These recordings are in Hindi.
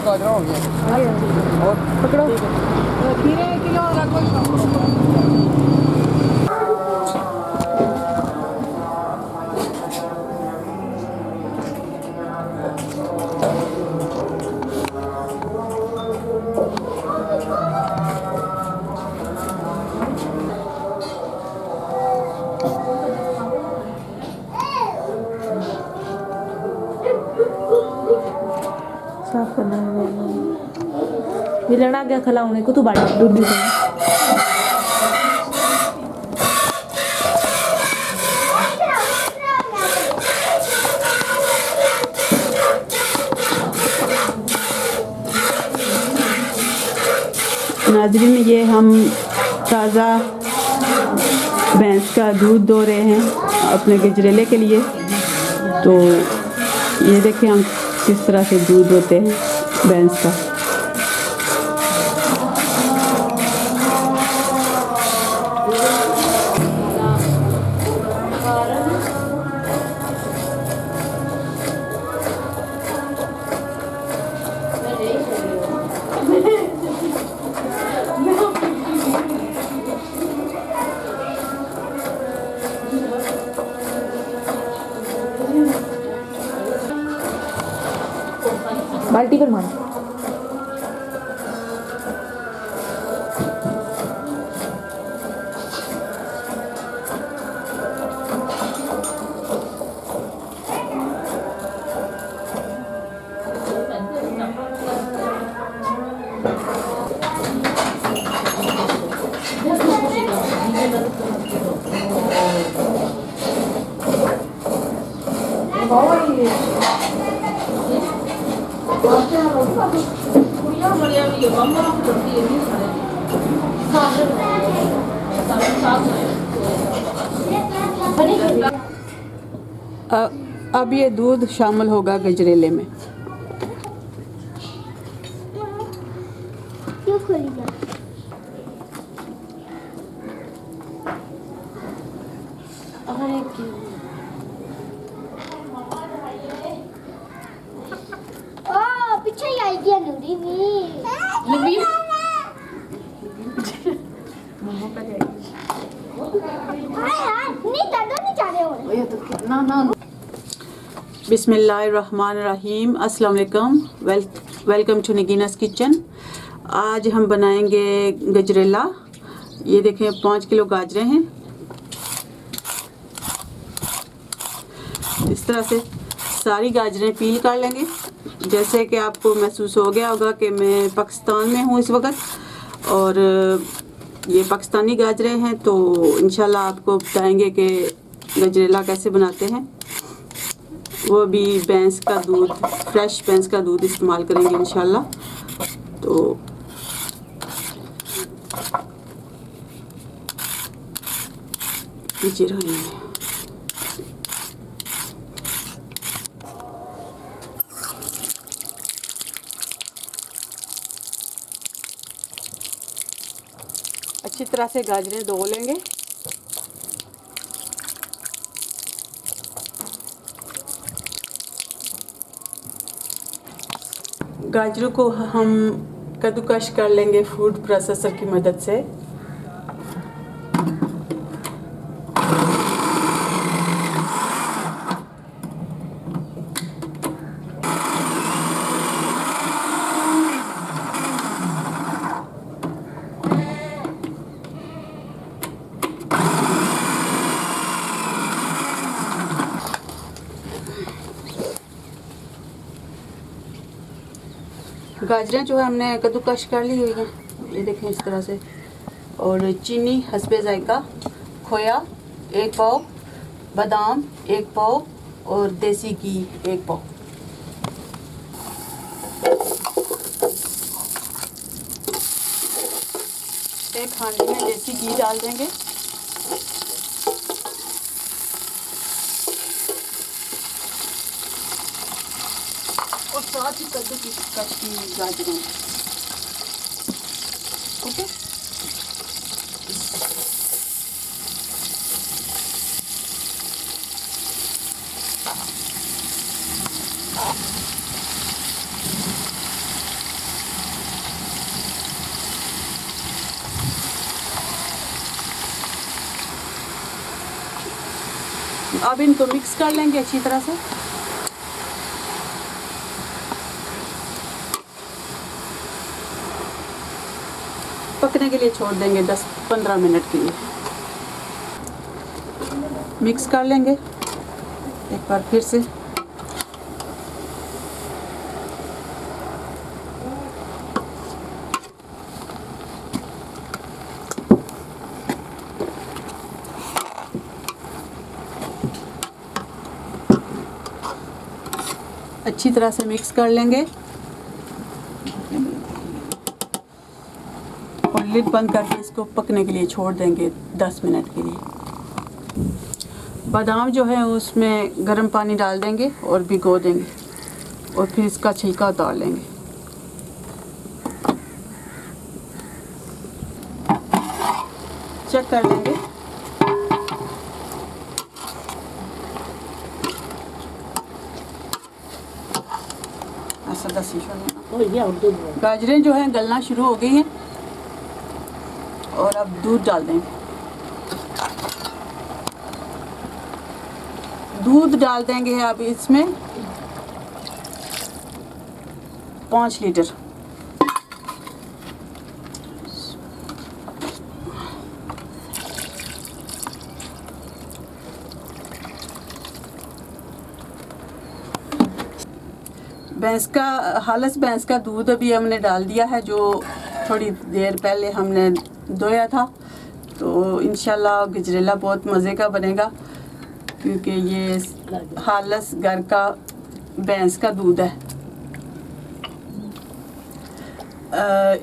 गाजरा हो गया और पकड़ो। खीरे किलो और कोई साफ करना है मिलना गया खिलाऊंगे को तू बाड़ी दूध भी नाज़रीन ये हम ताज़ा भैंस का दूध दो रहे हैं अपने गजरेले के लिए। तो ये देखिए हम किस तरह से दूध दोते हैं भैंस का। बाल्टी पर मारो। अब ये दूध शामिल होगा गजरेले में। पीछे ही आइडिया नहीं बिस्मिल्लाहिर्रहमानिर्रहीम। अस्सलाम वालेकुम। Welcome to Nagina's kitchen. आज हम बनाएंगे गजरेला। ये देखें 5 किलो गाजरें हैं। इस तरह से सारी गाजरें पील कर लेंगे। जैसे कि आपको महसूस हो गया होगा कि मैं पाकिस्तान में हूँ इस वक्त और ये पाकिस्तानी गाजरें हैं, तो इंशाल्लाह आपको बताएंगे कि गजरेला कैसे बनाते हैं। वो भी भैंस का दूध, फ्रेश भैंस का दूध इस्तेमाल करेंगे इंशाल्लाह। तो नीचे रही है। अच्छी तरह से गाजरें धो लेंगे। गाजरों को हम कद्दूकश कर लेंगे फूड प्रोसेसर की मदद से। गाजरें जो है हमने कद्दूकश कर ली हुई हैं, ये देखें इस तरह से। और चीनी हस्बे जायका, खोया 1 पाव, बादाम 1 पाव और देसी घी 1 पाव। एक हांडी में देसी घी डाल देंगे। और साथ ही कद्दूकश की गाजरों। ओके, अब इनको मिक्स कर लेंगे अच्छी तरह से। पकने के लिए छोड़ देंगे 10-15 मिनट के लिए। मिक्स कर लेंगे एक बार फिर से। अच्छी तरह से मिक्स कर लेंगे और लिड बंद करके इसको पकने के लिए छोड़ देंगे 10 मिनट के लिए। बादाम जो है उसमें गर्म पानी डाल देंगे और भिगो देंगे और फिर इसका छिलका उतार लेंगे। चेक कर लेंगे। गाजरें जो हैं गलना शुरू हो गई हैं और अब दूध डाल देंगे। दूध डाल देंगे अब इसमें 5 लीटर। भैंस का हालस भैंस का दूध अभी हमने डाल दिया है, जो थोड़ी देर पहले हमने धोया था। तो इंशाल्लाह गजरेला बहुत मज़े का बनेगा क्योंकि ये हालस घर का भैंस का दूध है।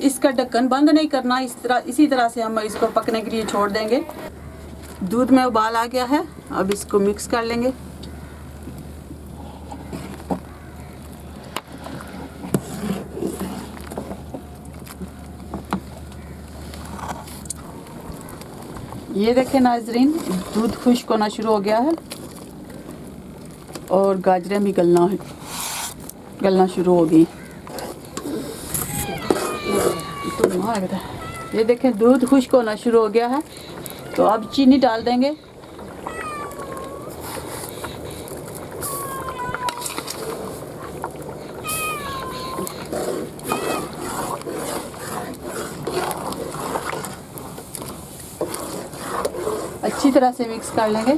इसका ढक्कन बंद नहीं करना, इसी तरह से हम इसको पकने के लिए छोड़ देंगे। दूध में उबाल आ गया है, अब इसको मिक्स कर लेंगे। ये देखें नाजरीन, दूध खुश्क होना शुरू हो गया है और गाजरें भी गलना शुरू हो गई। ये देखें दूध खुश्क होना शुरू हो गया है। तो अब चीनी डाल देंगे। अच्छी तरह से मिक्स कर लेंगे।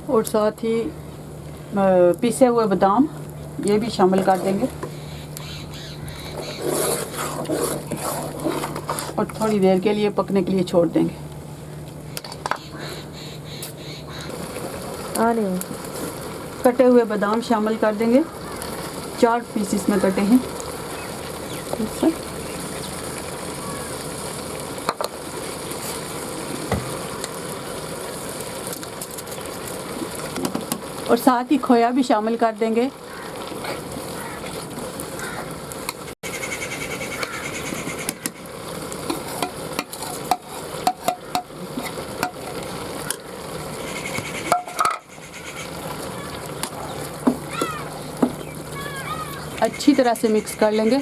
और साथ ही पिसे हुए बादाम ये भी शामिल कर देंगे और थोड़ी देर के लिए पकने के लिए छोड़ देंगे। कटे हुए बादाम शामिल कर देंगे, 4 पीसेस में कटे हैं। और साथ ही खोया भी शामिल कर देंगे। अच्छी तरह से मिक्स कर लेंगे।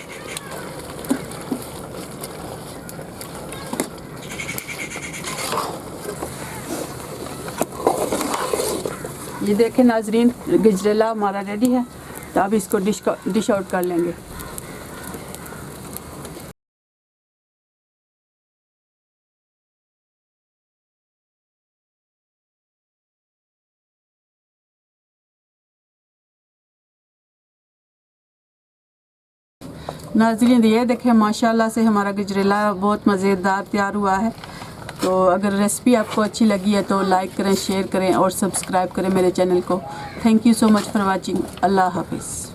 ये देखें नाजरीन, गजरेला हमारा रेडी है। तो अब इसको डिश आउट कर लेंगे। नाज़रीन ये देखें माशाल्लाह से हमारा गजरेला बहुत मज़ेदार तैयार हुआ है। तो अगर रेसिपी आपको अच्छी लगी है तो लाइक करें, शेयर करें और सब्सक्राइब करें मेरे चैनल को। Thank you so much for watching. अल्लाह हाफिज़।